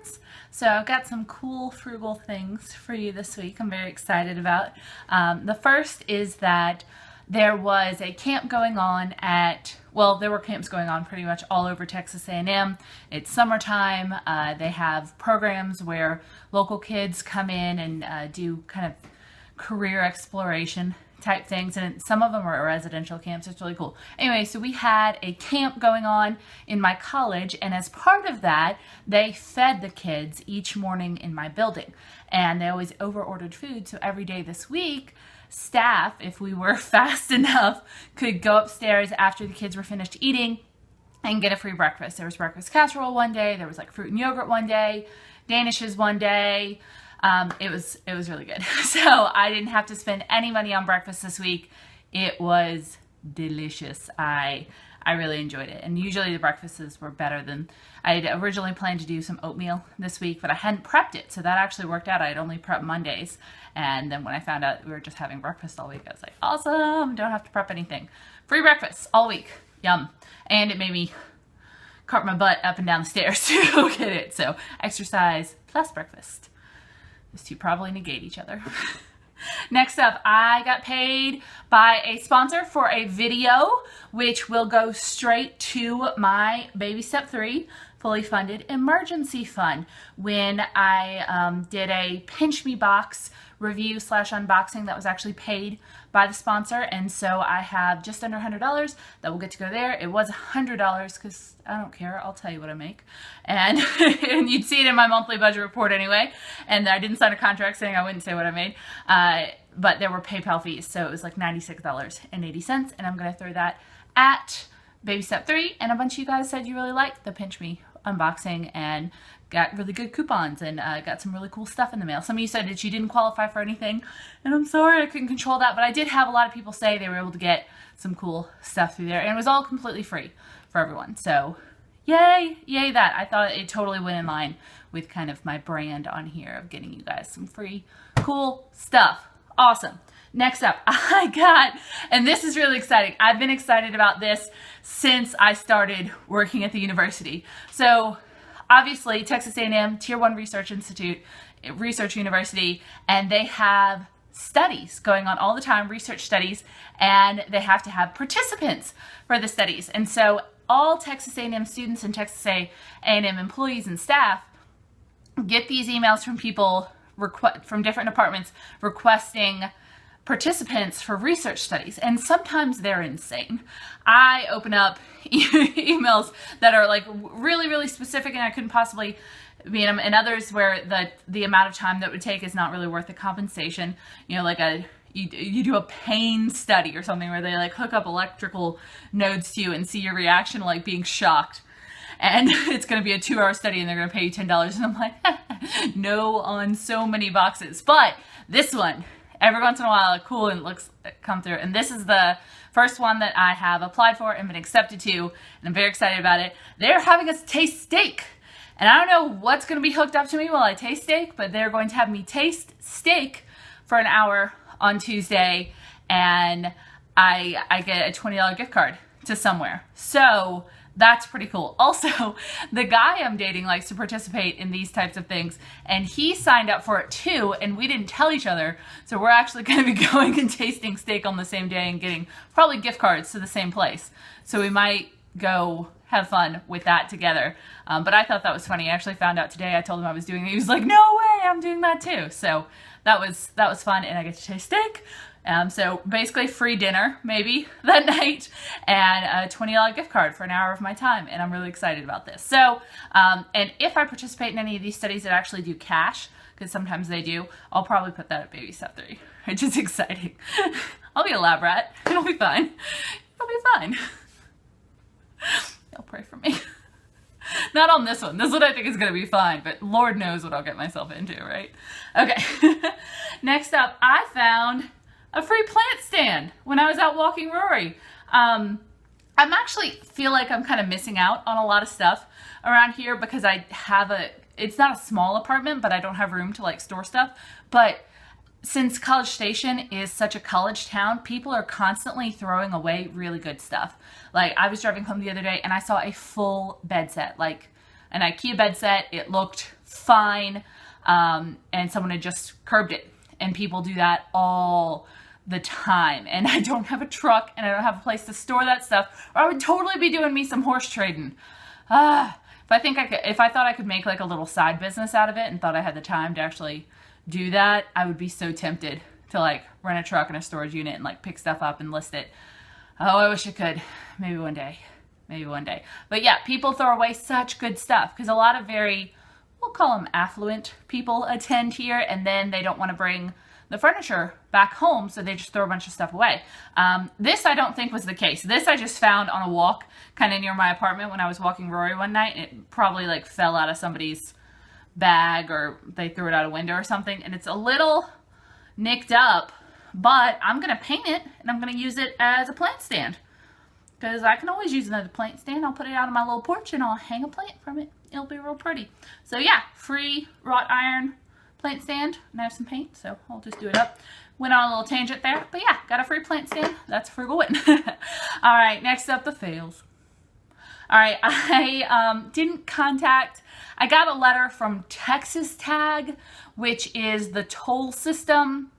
friends. So I've got some cool frugal things for you this week I'm very excited about. The first is that there was a camp going on there were camps going on pretty much all over Texas A&M. It's summertime. They have programs where local kids come in and do kind of career exploration type things, and some of them are residential camps. It's really cool. Anyway, so we had a camp going on in my college, and as part of that, they fed the kids each morning in my building, and they always over-ordered food. So every day this week, staff, if we were fast enough, could go upstairs after the kids were finished eating and get a free breakfast. There was breakfast casserole one day, there was like fruit and yogurt one day, Danishes one day. It was really good. So I didn't have to spend any money on breakfast this week. It was delicious. I really enjoyed it. And usually the breakfasts were better than, I had originally planned to do some oatmeal this week, but I hadn't prepped it. So that actually worked out. I had only prepped Mondays. And then when I found out we were just having breakfast all week, I was like, awesome, don't have to prep anything. Free breakfast all week. Yum. And it made me cart my butt up and down the stairs to go get it. So exercise plus breakfast. Those two probably negate each other. Next up, I got paid by a sponsor for a video, which will go straight to my Baby Step 3 fully funded emergency fund. When I did a Pinch Me box review / unboxing that was actually paid by the sponsor, and so I have just under $100 that will get to go there. It was $100 because I don't care, I'll tell you what I make, and, and you'd see it in my monthly budget report anyway, and I didn't sign a contract saying I wouldn't say what I made, but there were PayPal fees, so it was like $96.80, and I'm going to throw that at Baby Step 3, and a bunch of you guys said you really liked the Pinch Me unboxing and got really good coupons and got some really cool stuff in the mail. Some of you said that you didn't qualify for anything, and I'm sorry I couldn't control that, but I did have a lot of people say they were able to get some cool stuff through there, and it was all completely free for everyone. So yay that. I thought it totally went in line with kind of my brand on here of getting you guys some free cool stuff. Awesome. Next up, I got, and this is really exciting. I've been excited about this since I started working at the university. So obviously Texas A&M, Tier 1 Research Institute, Research University, and they have studies going on all the time, research studies, and they have to have participants for the studies. And so all Texas A&M students and Texas A&M employees and staff get these emails from people from different departments requesting participants for research studies, and sometimes they're insane. I open up emails that are like really specific and I couldn't possibly be in them, and others where the amount of time that would take is not really worth the compensation. You know, like you do a pain study or something where they like hook up electrical nodes to you and see your reaction, like being shocked. And it's going to be a 2-hour study and they're going to pay you $10. And I'm like, no on so many boxes. But this one, every once in a while, cool, and it looks come through. And this is the first one that I have applied for and been accepted to, and I'm very excited about it. They're having us taste steak. And I don't know what's going to be hooked up to me while I taste steak, but they're going to have me taste steak for an hour on Tuesday, and I get a $20 gift card to somewhere. So that's pretty cool. Also, the guy I'm dating likes to participate in these types of things, and he signed up for it too, and we didn't tell each other, so we're actually going to be going and tasting steak on the same day and getting probably gift cards to the same place. So we might go have fun with that together. But I thought that was funny. I actually found out today. I told him I was doing it. He was like, no way, I'm doing that too. So that was fun, and I get to taste steak. So basically free dinner maybe that night and a $20 gift card for an hour of my time, and I'm really excited about this. So and if I participate in any of these studies that actually do cash, because sometimes they do, I'll probably put that at Baby Step 3, which is exciting. I'll be a lab rat. It'll be fine. It'll be fine. Y'all pray for me. Not on this one. This one I think is going to be fine, but Lord knows what I'll get myself into, right? Okay. Next up, I found a free plant stand when I was out walking Rory. I'm actually feel like I'm kind of missing out on a lot of stuff around here because I have it's not a small apartment, but I don't have room to like store stuff. But since College Station is such a college town, people are constantly throwing away really good stuff. Like I was driving home the other day and I saw a full bed set, like an IKEA bed set. It looked fine, and someone had just curbed it. And people do that all the time. And I don't have a truck, and I don't have a place to store that stuff, or I would totally be doing me some horse trading. If I thought I could make like a little side business out of it and thought I had the time to actually do that, I would be so tempted to like rent a truck and a storage unit and like pick stuff up and list it. Oh, I wish I could. Maybe one day. Maybe one day. But yeah, people throw away such good stuff because a lot of we'll call them affluent people attend here, and then they don't want to bring the furniture back home, so they just throw a bunch of stuff away. This I don't think was the case. This I just found on a walk kind of near my apartment when I was walking Rory one night. It probably like fell out of somebody's bag, or they threw it out a window or something, and it's a little nicked up, but I'm gonna paint it and I'm gonna use it as a plant stand because I can always use another plant stand. I'll put it out on my little porch and I'll hang a plant from it. It'll be real pretty. So yeah, free wrought iron plant stand, and I have some paint, so I'll just do it up. Went on a little tangent there, but yeah, got a free plant stand. That's a frugal win. All right, next up, the fails. All right, I got a letter from Texas Tag, which is the toll system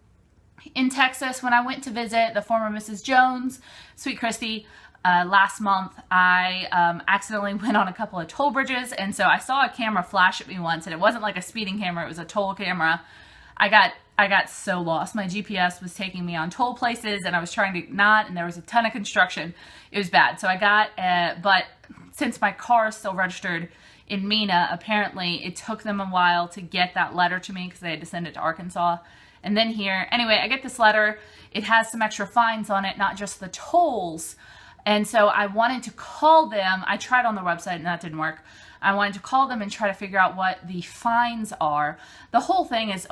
in Texas. When I went to visit the former Mrs. Jones, Sweet Christy, last month, I accidentally went on a couple of toll bridges, and so I saw a camera flash at me once, and it wasn't like a speeding camera, it was a toll camera. I got so lost. My GPS was taking me on toll places, and I was trying to not, and there was a ton of construction. It was bad. So I got, but since my car is still registered in Mena, apparently it took them a while to get that letter to me because they had to send it to Arkansas. And then here, anyway, I get this letter. It has some extra fines on it, not just the tolls. And so I wanted to call them. I tried on their website and that didn't work. I wanted to call them and try to figure out what the fines are. The whole thing is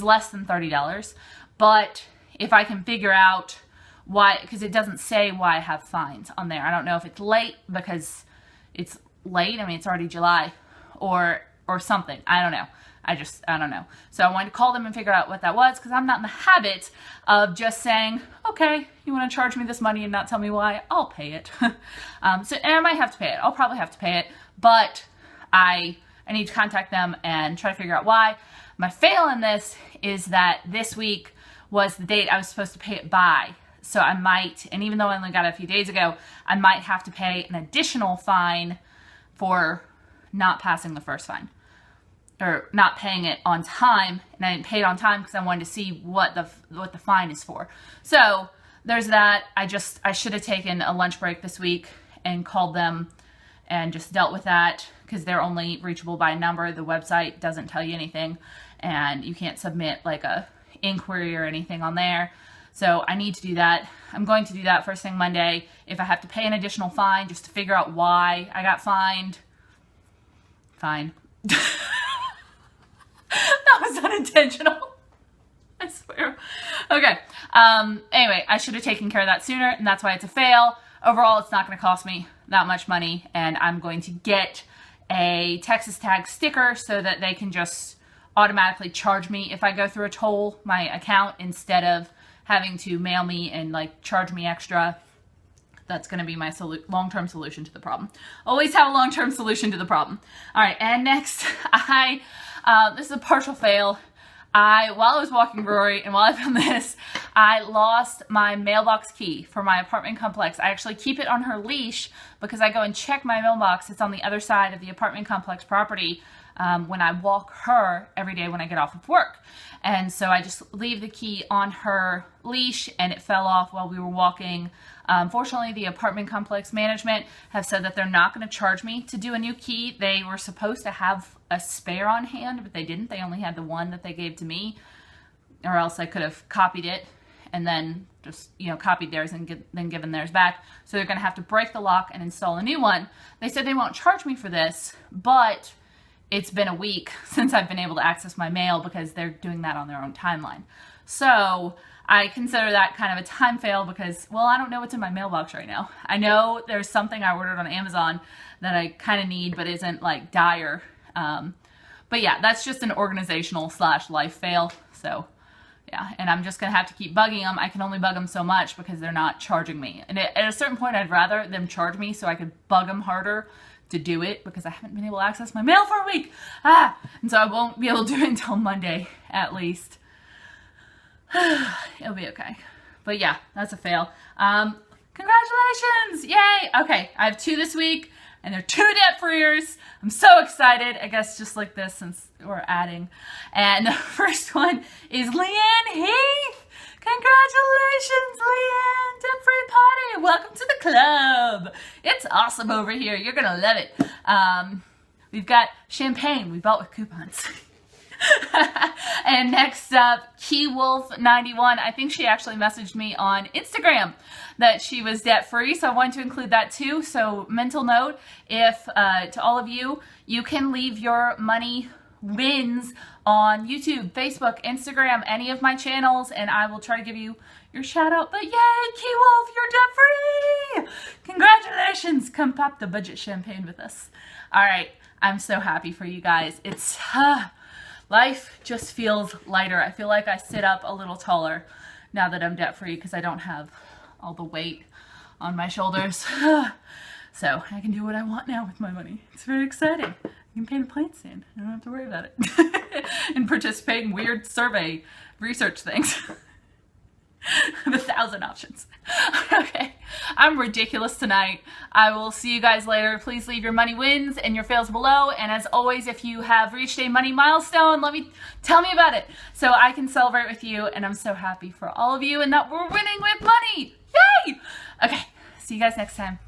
less than $30, but if I can figure out why, because it doesn't say why I have fines on there. I don't know if it's late because it's late. I mean, it's already July or something. I don't know. I don't know. So I wanted to call them and figure out what that was, because I'm not in the habit of just saying, okay, you want to charge me this money and not tell me why? I'll pay it. And I might have to pay it. I'll probably have to pay it, but I need to contact them and try to figure out why. My fail in this is that this week was the date I was supposed to pay it by. So I might, and even though I only got it a few days ago, I might have to pay an additional fine for not passing the first fine, or not paying it on time. And I didn't pay it on time because I wanted to see what the fine is for. So there's that. I should have taken a lunch break this week and called them and just dealt with that, because they're only reachable by number. The website doesn't tell you anything, and you can't submit like a inquiry or anything on there. So I need to do that. I'm going to do that first thing Monday. If I have to pay an additional fine just to figure out why I got fined, fine. That was unintentional. I swear. Okay. Anyway, I should have taken care of that sooner, and that's why it's a fail. Overall, it's not going to cost me that much money, and I'm going to get a Texas Tag sticker so that they can just automatically charge me if I go through a toll, my account, instead of having to mail me and like charge me extra. That's going to be my long-term solution to the problem. Always have a long-term solution to the problem. All right, and next, this is a partial fail. While I was walking Rory and while I filmed this, I lost my mailbox key for my apartment complex. I actually keep it on her leash because I go and check my mailbox. It's on the other side of the apartment complex property when I walk her every day when I get off of work. And so I just leave the key on her leash, and it fell off while we were walking. Fortunately, the apartment complex management have said that they're not going to charge me to do a new key. They were supposed to have a spare on hand, but they didn't. They only had the one that they gave to me, or else I could have copied it and then just, copied theirs and then given theirs back. So they're going to have to break the lock and install a new one. They said they won't charge me for this, but it's been a week since I've been able to access my mail because they're doing that on their own timeline. So I consider that kind of a time fail because, well, I don't know what's in my mailbox right now. I know there's something I ordered on Amazon that I kind of need, but isn't like dire. But yeah, that's just an organizational / life fail. So yeah, and I'm just going to have to keep bugging them. I can only bug them so much because they're not charging me. And at a certain point, I'd rather them charge me so I could bug them harder to do it because I haven't been able to access my mail for a week. And so I won't be able to do it until Monday at least. It'll be okay. But yeah, that's a fail. Congratulations! Yay! Okay, I have 2 this week, and they're 2 debt freers. I'm so excited. I guess just like this since we're adding. And the first one is Leanne Heath. Congratulations, Leanne! Debt-free party! Welcome to the club. It's awesome over here. You're gonna love it. We've got champagne we bought with coupons. And next up, KeyWolf91. I think she actually messaged me on Instagram that she was debt-free, so I wanted to include that too. So mental note, if to all of you, you can leave your money wins on YouTube, Facebook, Instagram, any of my channels, and I will try to give you your shout out. But yay, KeyWolf, you're debt-free! Congratulations! Come pop the budget champagne with us. All right, I'm so happy for you guys. It's life just feels lighter. I feel like I sit up a little taller now that I'm debt-free because I don't have all the weight on my shoulders. So I can do what I want now with my money. It's very exciting. I can paint a plant stand. I don't have to worry about it. And participate in weird survey research things. I have 1,000 options. Okay, I'm ridiculous tonight. I will see you guys later. Please leave your money wins and your fails below. And as always, if you have reached a money milestone, tell me about it so I can celebrate with you. And I'm so happy for all of you and that we're winning with money. Yay! Okay, see you guys next time.